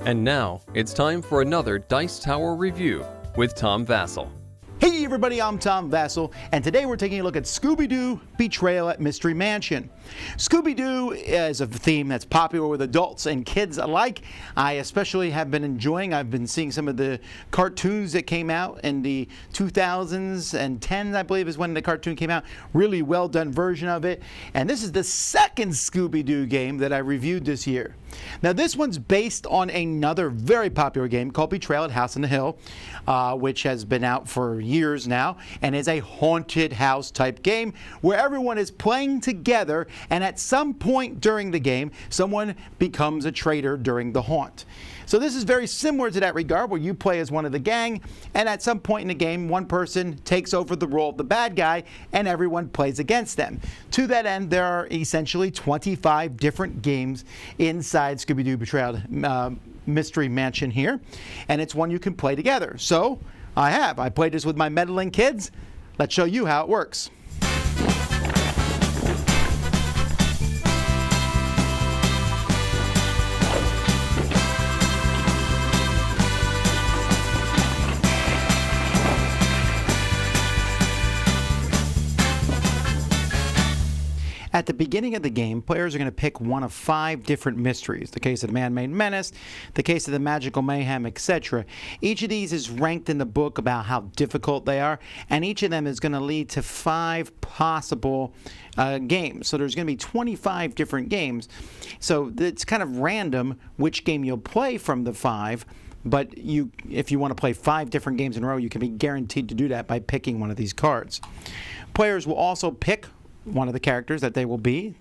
And now, it's time for another Dice Tower review with Tom Vasel. Hey everybody, I'm Tom Vasel, and today we're taking a look at Scooby-Doo Betrayal at Mystery Mansion. Scooby-Doo is a theme that's popular with adults and kids alike. I especially have been enjoying, I've been seeing some of the cartoons that came out in the 2000s and 10s, I believe is when the cartoon came out. Really well done version of it. And this is the second Scooby-Doo game that I reviewed this year. Now this one's based on another very popular game called Betrayal at House on the Hill, which has been out for years now and is a haunted house type game where everyone is playing together and at some point during the game someone becomes a traitor during the haunt. So this is very similar to that regard where you play as one of the gang and at some point in the game one person takes over the role of the bad guy and everyone plays against them. To that end there are essentially 25 different games inside Scooby-Doo Betrayal Mystery Mansion here, and it's one you can play together. So I played this with my meddling kids. Let's show you how it works. At the beginning of the game, players are going to pick one of 5 different mysteries. The case of the Man-Made Menace, the case of the Magical Mayhem, etc. Each of these is ranked in the book about how difficult they are, and each of them is going to lead to 5 possible games. So there's going to be 25 different games. So it's kind of random which game you'll play from the 5. But if you want to play 5 different games in a row, you can be guaranteed to do that by picking one of these cards. Players will also pick one of the characters that they will be.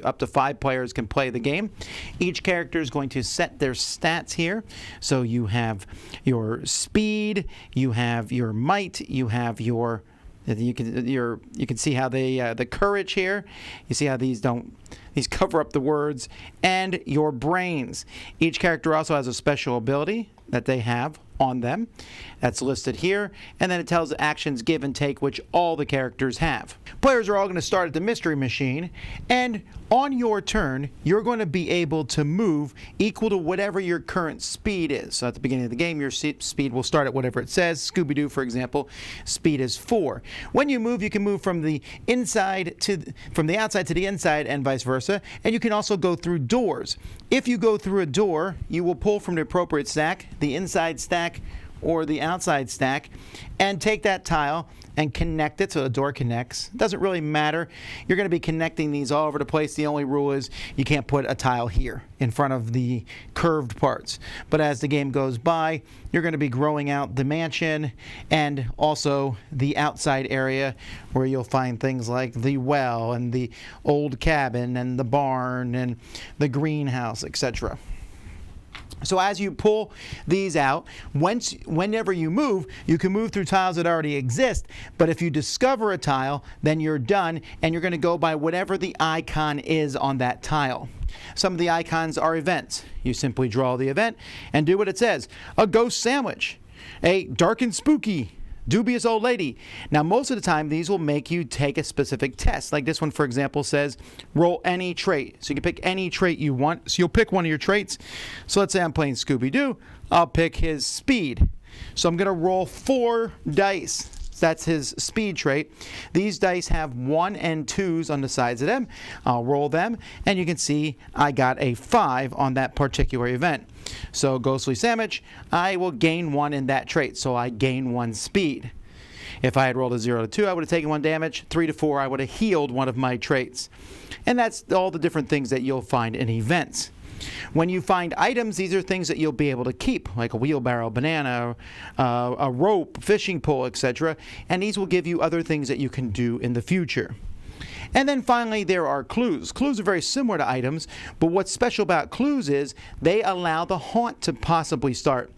Up to 5 players can play the game. Each character is going to set their stats here. So you have your speed, you have your might, you have your you can see how the courage here. You see how these cover up the words, and your brains. Each character also has a special ability that they have on them that's listed here, and then it tells the actions give and take which all the characters have. Players are all going to start at the mystery machine, and on your turn you're going to be able to move equal to whatever your current speed is. So at the beginning of the game your speed will start at whatever it says. Scooby-Doo, for example, speed is 4. When you move, you can move from the outside to the inside and vice versa, and you can also go through doors. If you go through a door, you will pull from the appropriate stack, the inside stack or the outside stack, and take that tile and connect it so the door connects. It doesn't really matter. You're going to be connecting these all over the place. The only rule is you can't put a tile here in front of the curved parts. But as the game goes by, you're going to be growing out the mansion and also the outside area where you'll find things like the well and the old cabin and the barn and the greenhouse, etc. So as you pull these out, whenever you move, you can move through tiles that already exist, but if you discover a tile, then you're done, and you're going to go by whatever the icon is on that tile. Some of the icons are events. You simply draw the event and do what it says. A ghost sandwich, a dark and spooky, dubious old lady. Now most of the time these will make you take a specific test. Like this one, for example, says roll any trait. So you can pick any trait you want. So you'll pick one of your traits. So let's say I'm playing Scooby-Doo. I'll pick his speed. So I'm going to roll 4 dice. That's his speed trait. These dice have 1 and 2s on the sides of them. I'll roll them, and you can see I got a 5 on that particular event. So Ghostly Sandwich, I will gain 1 in that trait, so I gain 1 speed. If I had rolled a 0 to 2, I would have taken 1 damage. 3 to 4, I would have healed one of my traits. And that's all the different things that you'll find in events. When you find items, these are things that you'll be able to keep, like a wheelbarrow, banana, a rope, fishing pole, etc. And these will give you other things that you can do in the future. And then finally, there are clues. Clues are very similar to items, but what's special about clues is they allow the haunt to possibly start.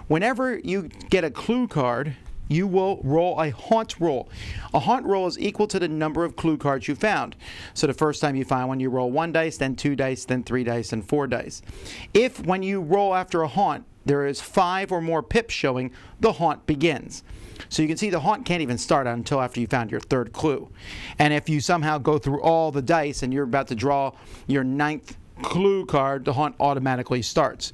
Whenever you get a clue card, you will roll a haunt roll. A haunt roll is equal to the number of clue cards you found. So the first time you find one, you roll 1 dice, then 2 dice, then 3 dice, and 4 dice. If when you roll after a haunt, there is 5 or more pips showing, the haunt begins. So you can see the haunt can't even start until after you found your 3rd clue. And if you somehow go through all the dice and you're about to draw your 9th clue card, the hunt automatically starts.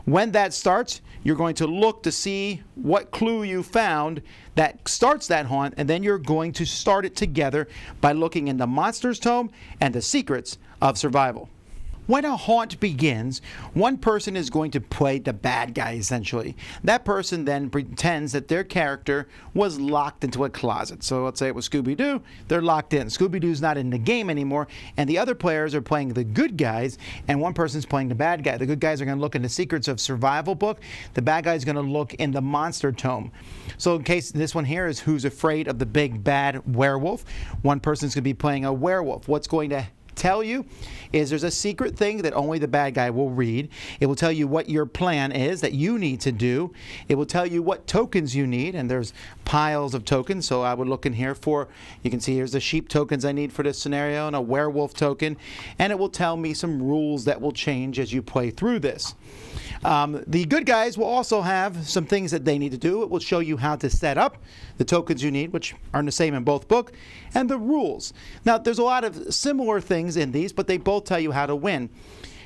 When that starts, you're going to look to see what clue you found that starts that hunt, and then you're going to start it together by looking in the Monsters Tome and the Secrets of Survival. When a haunt begins, one person is going to play the bad guy, essentially. That person then pretends that their character was locked into a closet. So let's say it was Scooby-Doo, they're locked in. Scooby-Doo's not in the game anymore, and the other players are playing the good guys, and one person's playing the bad guy. The good guys are going to look in the Secrets of Survival book. The bad guy's going to look in the Monster Tome. So in case this one here is Who's Afraid of the Big Bad Werewolf, one person's going to be playing a werewolf. What's going to tell you is there's a secret thing that only the bad guy will read. It will tell you what your plan is that you need to do. It will tell you what tokens you need, and there's piles of tokens. So I would look in here for, you can see here's the sheep tokens I need for this scenario and a werewolf token, and it will tell me some rules that will change as you play through this. The good guys will also have some things that they need to do. It will show you how to set up the tokens you need, which are the same in both books, and the rules. Now, there's a lot of similar things in these, but they both tell you how to win.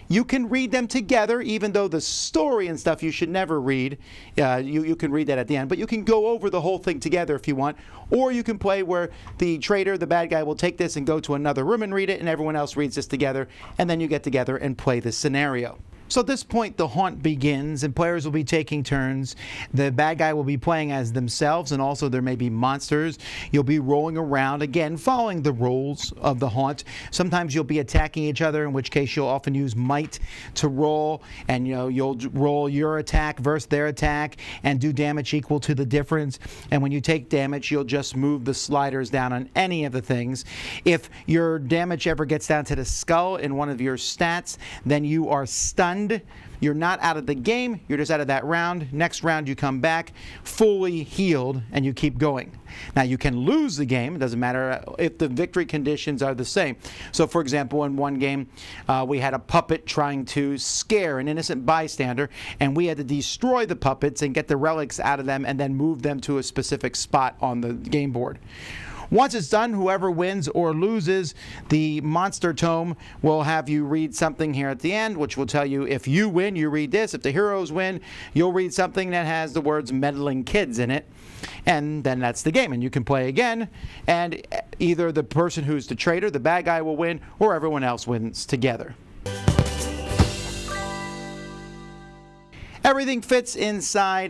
You can read them together, even though the story and stuff you should never read. You can read that at the end, but you can go over the whole thing together if you want. Or you can play where the traitor, the bad guy, will take this and go to another room and read it, and everyone else reads this together, and then you get together and play the scenario. So at this point, the haunt begins, and players will be taking turns. The bad guy will be playing as themselves, and also there may be monsters. You'll be rolling around, again, following the rules of the haunt. Sometimes you'll be attacking each other, in which case you'll often use might to roll, and you'll roll your attack versus their attack and do damage equal to the difference. And when you take damage, you'll just move the sliders down on any of the things. If your damage ever gets down to the skull in one of your stats, then you are stunned. You're not out of the game, you're just out of that round. Next round you come back fully healed and you keep going. Now you can lose the game, it doesn't matter if the victory conditions are the same. So for example, in one game we had a puppet trying to scare an innocent bystander, and we had to destroy the puppets and get the relics out of them and then move them to a specific spot on the game board. Once it's done, whoever wins or loses, the Monster Tome will have you read something here at the end, which will tell you if you win, you read this. If the heroes win, you'll read something that has the words meddling kids in it. And then that's the game, and you can play again, and either the person who's the traitor, the bad guy, will win, or everyone else wins together. Everything fits inside.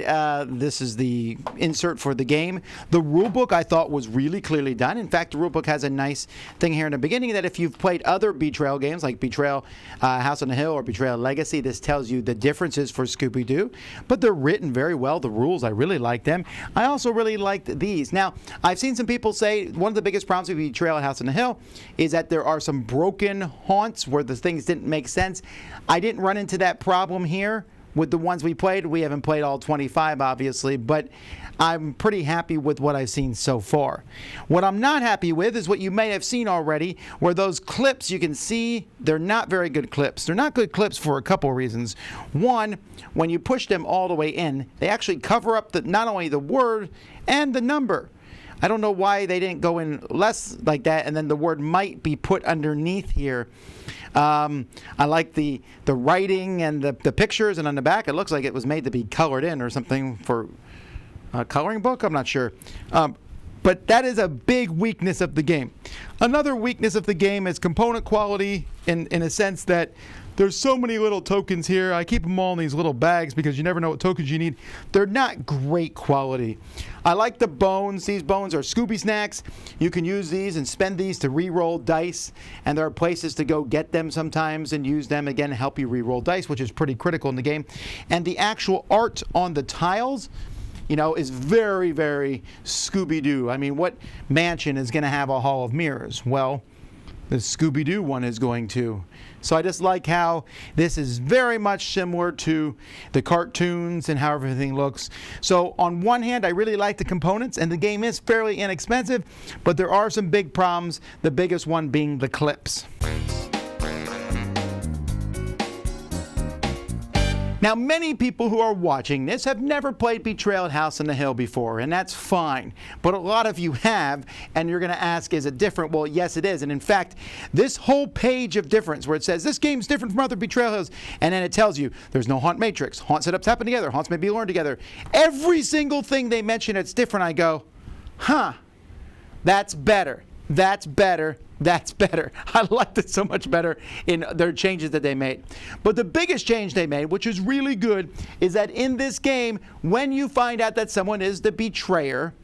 This is the insert for the game. The rulebook I thought was really clearly done. In fact, the rulebook has a nice thing here in the beginning that if you've played other Betrayal games like Betrayal House on the Hill or Betrayal Legacy, this tells you the differences for Scooby-Doo. But they're written very well. The rules, I really like them. I also really liked these. Now, I've seen some people say one of the biggest problems with Betrayal House on the Hill is that there are some broken haunts where the things didn't make sense. I didn't run into that problem here. With the ones we played, we haven't played all 25, obviously, but I'm pretty happy with what I've seen so far. What I'm not happy with is what you may have seen already, where those clips you can see, they're not very good clips. They're not good clips for a couple of reasons. One, when you push them all the way in, they actually cover up not only the word and the number. I don't know why they didn't go in less like that, and then the word might be put underneath here. I like the writing and the pictures, and on the back it looks like it was made to be colored in or something for a coloring book. I'm not sure. But that is a big weakness of the game. Another weakness of the game is component quality in a sense that there's so many little tokens here. I keep them all in these little bags because you never know what tokens you need. They're not great quality. I like the bones. These bones are Scooby Snacks. You can use these and spend these to re-roll dice, and there are places to go get them sometimes and use them again to help you re-roll dice, which is pretty critical in the game. And the actual art on the tiles, is very, very Scooby-Doo. I mean, what mansion is going to have a hall of mirrors? Well, the Scooby-Doo one is going to. So I just like how this is very much similar to the cartoons and how everything looks. So on one hand, I really like the components, and the game is fairly inexpensive, but there are some big problems, the biggest one being the clips. Now, many people who are watching this have never played Betrayal at House on the Hill before, and that's fine. But a lot of you have, and you're going to ask, is it different? Well, yes, it is. And in fact, this whole page of difference where it says this game's different from other Betrayal Hills, and then it tells you there's no haunt matrix, haunt setups happen together, haunts may be learned together. Every single thing they mention that's different, I go, huh, that's better. That's better. That's better. I liked it so much better in their changes that they made. But the biggest change they made, which is really good, is that in this game, when you find out that someone is the betrayer,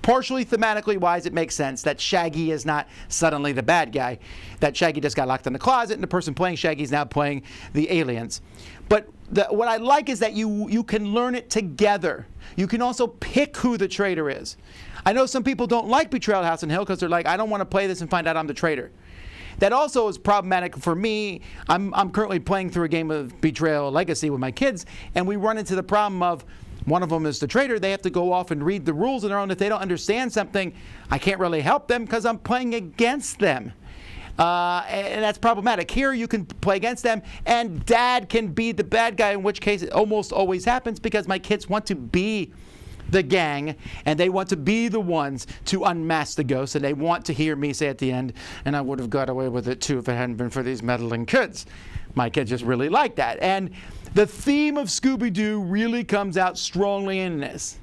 partially thematically wise, it makes sense that Shaggy is not suddenly the bad guy, that Shaggy just got locked in the closet and the person playing Shaggy is now playing the aliens. But what I like is that you can learn it together. You can also pick who the traitor is. I know some people don't like Betrayal at House on Hill because they're like, I don't want to play this and find out I'm the traitor. That also is problematic for me. I'm currently playing through a game of Betrayal Legacy with my kids, and we run into the problem of one of them is the traitor. They have to go off and read the rules on their own. If they don't understand something, I can't really help them because I'm playing against them. And that's problematic. Here you can play against them, and Dad can be the bad guy, in which case it almost always happens because my kids want to be the gang, and they want to be the ones to unmask the ghost, and they want to hear me say at the end, and I would have got away with it too if it hadn't been for these meddling kids. My kids just really like that. And the theme of Scooby-Doo really comes out strongly in this.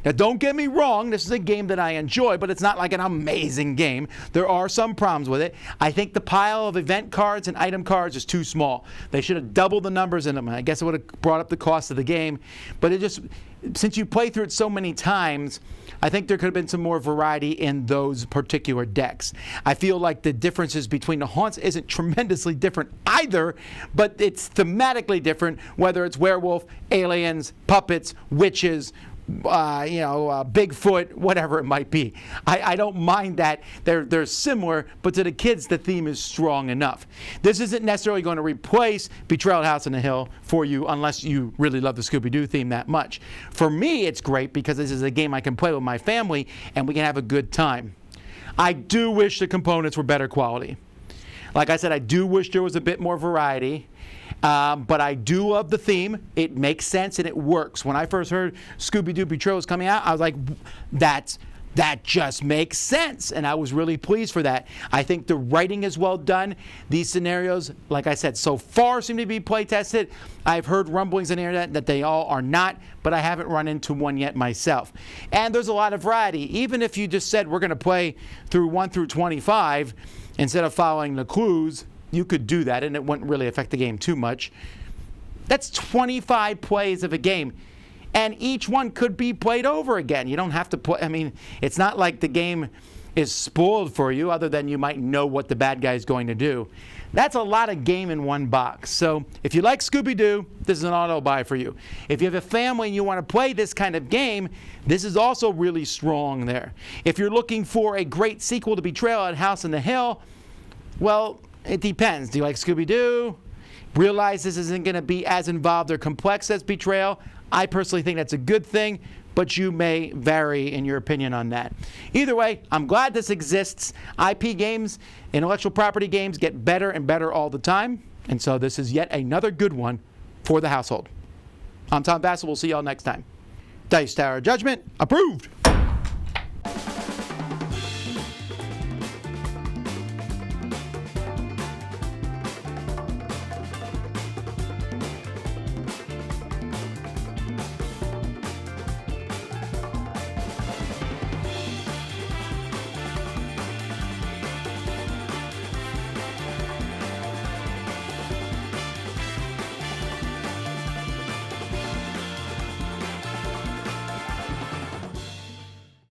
Now, don't get me wrong, this is a game that I enjoy, but it's not like an amazing game. There are some problems with it. I think the pile of event cards and item cards is too small. They should have doubled the numbers in them. I guess it would have brought up the cost of the game. But it just, since you play through it so many times, I think there could have been some more variety in those particular decks. I feel like the differences between the haunts isn't tremendously different either, but it's thematically different, whether it's werewolf, aliens, puppets, witches, Bigfoot, whatever it might be. I don't mind that they're similar, but to the kids, the theme is strong enough. This isn't necessarily going to replace Betrayal at House on the Hill for you unless you really love the Scooby-Doo theme that much. For me, it's great because this is a game I can play with my family and we can have a good time. I do wish the components were better quality. Like I said, I do wish there was a bit more variety. But I do love the theme. It makes sense and it works. When I first heard Scooby-Doo Betrayal was coming out, I was like, that just makes sense. And I was really pleased for that. I think the writing is well done. These scenarios, like I said, so far seem to be play tested. I've heard rumblings on the internet that they all are not, but I haven't run into one yet myself. And there's a lot of variety. Even if you just said we're going to play through 1 through 25 instead of following the clues, you could do that and it wouldn't really affect the game too much. That's 25 plays of a game. And each one could be played over again. You don't have to play. I mean, it's not like the game is spoiled for you other than you might know what the bad guy is going to do. That's a lot of game in one box. So if you like Scooby-Doo, this is an auto buy for you. If you have a family and you want to play this kind of game, this is also really strong there. If you're looking for a great sequel to Betrayal at House on the Hill, well, it depends. Do you like Scooby-Doo? Realize this isn't going to be as involved or complex as Betrayal. I personally think that's a good thing, but you may vary in your opinion on that. Either way, I'm glad this exists. IP games, intellectual property games get better and better all the time, and so this is yet another good one for the household. I'm Tom Vasel. We'll see y'all next time. Dice Tower Judgment approved.